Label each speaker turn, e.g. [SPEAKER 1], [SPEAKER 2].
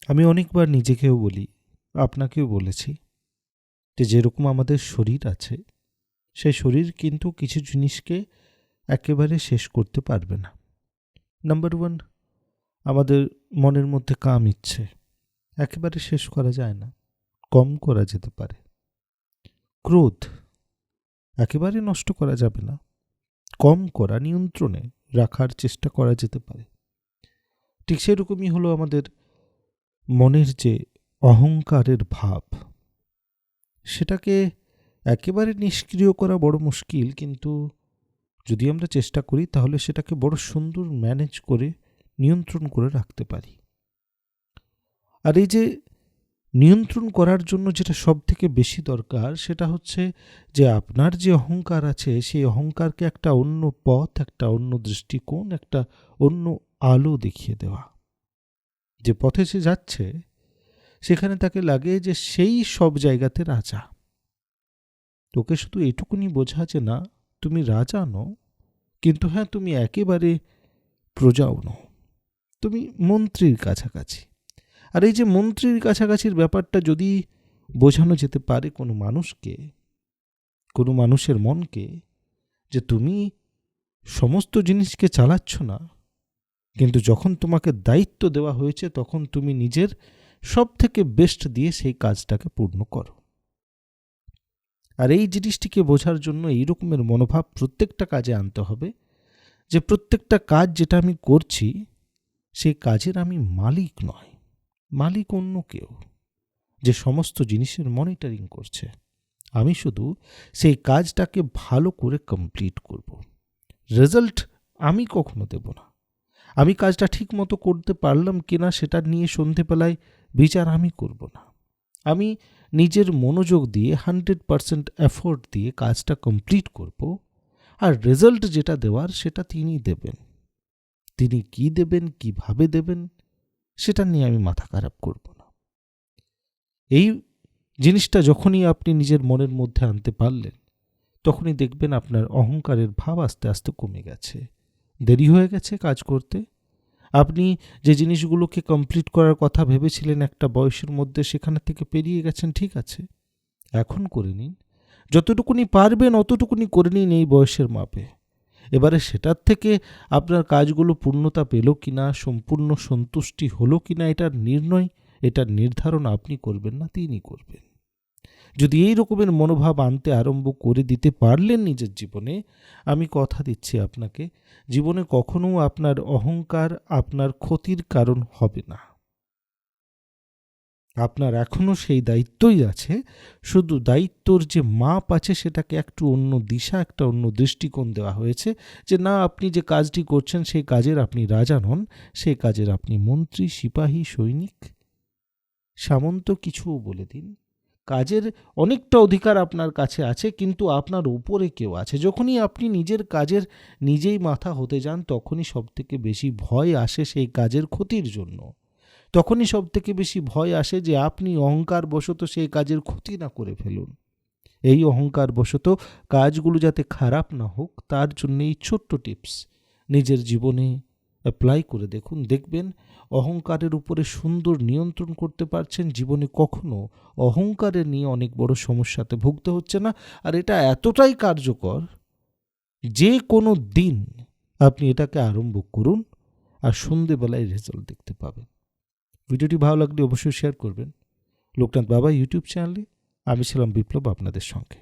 [SPEAKER 1] আমি অনেকবার নিজেকেও বলি, আপনাকেও বলেছি, যে যেরকম আমাদের শরীর আছে, সেই শরীর কিন্তু কিছু জিনিসকে একেবারে শেষ করতে পারবে না। নাম্বার ওয়ান, আমাদের মনের মধ্যে কাম ইচ্ছে একেবারে শেষ করা যায় না, কম করা যেতে পারে। ক্রোধ একেবারে নষ্ট করা যাবে না, কম করা, নিয়ন্ত্রণে রাখার চেষ্টা করা যেতে পারে। ঠিক সেরকমই হলো আমাদের মনের যে অহংকারের ভাব, সেটাকে একেবারে নিষ্ক্রিয় করা বড় মুশকিল, কিন্তু যদি আমরা চেষ্টা করি তাহলে সেটাকে বড় সুন্দর ম্যানেজ করে নিয়ন্ত্রণ করে রাখতে পারি। আর এই যে নিয়ন্ত্রণ করার জন্য যেটা সব থেকে বেশি দরকার, সেটা হচ্ছে যে আপনার যে অহংকার আছে, সেই অহংকারকে একটা অন্য পথ, একটা অন্য দৃষ্টিকোণ, একটা অন্য আলো দেখিয়ে দেওয়া। যে পথে সে যাচ্ছে সেখানে তাকে লাগে যে সেই সব জায়গাতে রাজা। তোকে শুধু এটুকুনি বোঝা যে না, তুমি রাজা নও, কিন্তু হ্যাঁ, তুমি একেবারে প্রজাও নও, তুমি মন্ত্রীর কাছাকাছি। আর এই যে মন্ত্রীর কাছাকাছির ব্যাপারটা যদি বোঝানো যেতে পারে কোনো মানুষকে, কোনো মানুষের মনকে, যে তুমি সমস্ত জিনিসকে চালাচ্ছ না, কিন্তু যখন তোমাকে দায়িত্ব দেওয়া হয়েছে তখন তুমি নিজের সব থেকে বেস্ট দিয়ে সেই কাজটাকে পূর্ণ করো। আর এই জিনিসটিকে বোঝার জন্য এই রকমের মনোভাব প্রত্যেকটা কাজে আনতে হবে, যে প্রত্যেকটা কাজ যেটা আমি করছি, সেই কাজের আমি মালিক নয়, মালিক অন্য কেউ, যে সমস্ত জিনিসের মনিটরিং করছে। আমি শুধু সেই কাজটাকে ভালো করে কমপ্লিট করব। রেজাল্ট আমি কখনো দেব না। আমি কাজটা ঠিক মতো করতে পারলাম কিনা সেটা নিয়ে সন্ধেবেলায় বিচার আমি করব না। আমি নিজের মনোযোগ দিয়ে 100% এফোর্ট দিয়ে কাজটা কমপ্লিট করব, আর রেজাল্ট যেটা দেওয়ার সেটা তিনি দেবেন। তিনি কি দেবেন, কিভাবে দেবেন, সেটা নিয়ে আমি মাথা খারাপ করব না। এই জিনিসটা যখনই আপনি নিজের মনের মধ্যে আনতে পারলেন, তখনই দেখবেন আপনার অহংকারের ভাব আস্তে আস্তে কমে গেছে। দেরি হয়ে গেছে কাজ করতে। আপনি যে জিনিসগুলোকে কমপ্লিট করার কথা ভেবেছিলেন একটা বয়সের মধ্যে, সেখানে থেকে পেরিয়ে গেছেন, ঠিক আছে, এখন করে নিন। যতটুকুনি পারবেন অতটুকুনি করে নিন এই বয়সের মাপে। এবারে সেটার থেকে আপনার কাজগুলো পূর্ণতা পেল কিনা, সম্পূর্ণ সন্তুষ্টি হলো কিনা, এটার নির্ণয়, এটার নির্ধারণ আপনি করবেন না, তিনি করবেন। যদি এই রকমের মনোভাব আনতে আরম্ভ করে দিতে পারলেন নিজের জীবনে, আমি কথা দিচ্ছি আপনাকে, জীবনে কখনো আপনার অহংকার আপনার ক্ষতির কারণ হবে না। আপনার এখনো সেই দায়িত্বই আছে, শুধু দায়িত্বর যে মাপ আছে সেটাকে একটু অন্য দিশা, একটা অন্য দৃষ্টিকোণ দেওয়া হয়েছে, যে না, আপনি যে কাজটি করছেন সেই কাজের আপনি রাজা নন, সেই কাজের আপনি মন্ত্রী, সিপাহী, সৈনিক, সামন্ত, কিছুও বলে দিন। কাজের অনেকটা অধিকার আপনার কাছে আছে, কিন্তু আপনার উপরে কেউ আছে। যখনই আপনি নিজের কাজের নিজেই মাথা হতে যান, তখনই সবথেকে বেশি ভয় আসে সেই কাজের ক্ষতির জন্য। তখনই সবথেকে বেশি ভয় আসে যে আপনি অহংকার বশত সেই কাজের ক্ষতি না করে ফেলুন। এই অহংকার বশত কাজগুলো যাতে খারাপ না হোক, তার জন্য এই ছোট্ট টিপস নিজের জীবনে অ্যাপ্লাই করে দেখুন। দেখবেন অহংকারের উপরে সুন্দর নিয়ন্ত্রণ করতে পারছেন। জীবনে কখনো অহংকারের নিয়ে অনেক বড় সমস্যাতে ভুগতে হচ্ছে না। আর এটা এতটাই কার্যকর, যে কোনো দিন আপনি এটাকে আরম্ভ করুন, আর সন্ধেবেলায় রেজাল্ট দেখতে পাবেন। ভিডিওটি ভালো লাগলে অবশ্যই শেয়ার করবেন। লোকনাথ বাবা ইউটিউব চ্যানেলে আমি ছিলাম বিপ্লব আপনাদের সঙ্গে।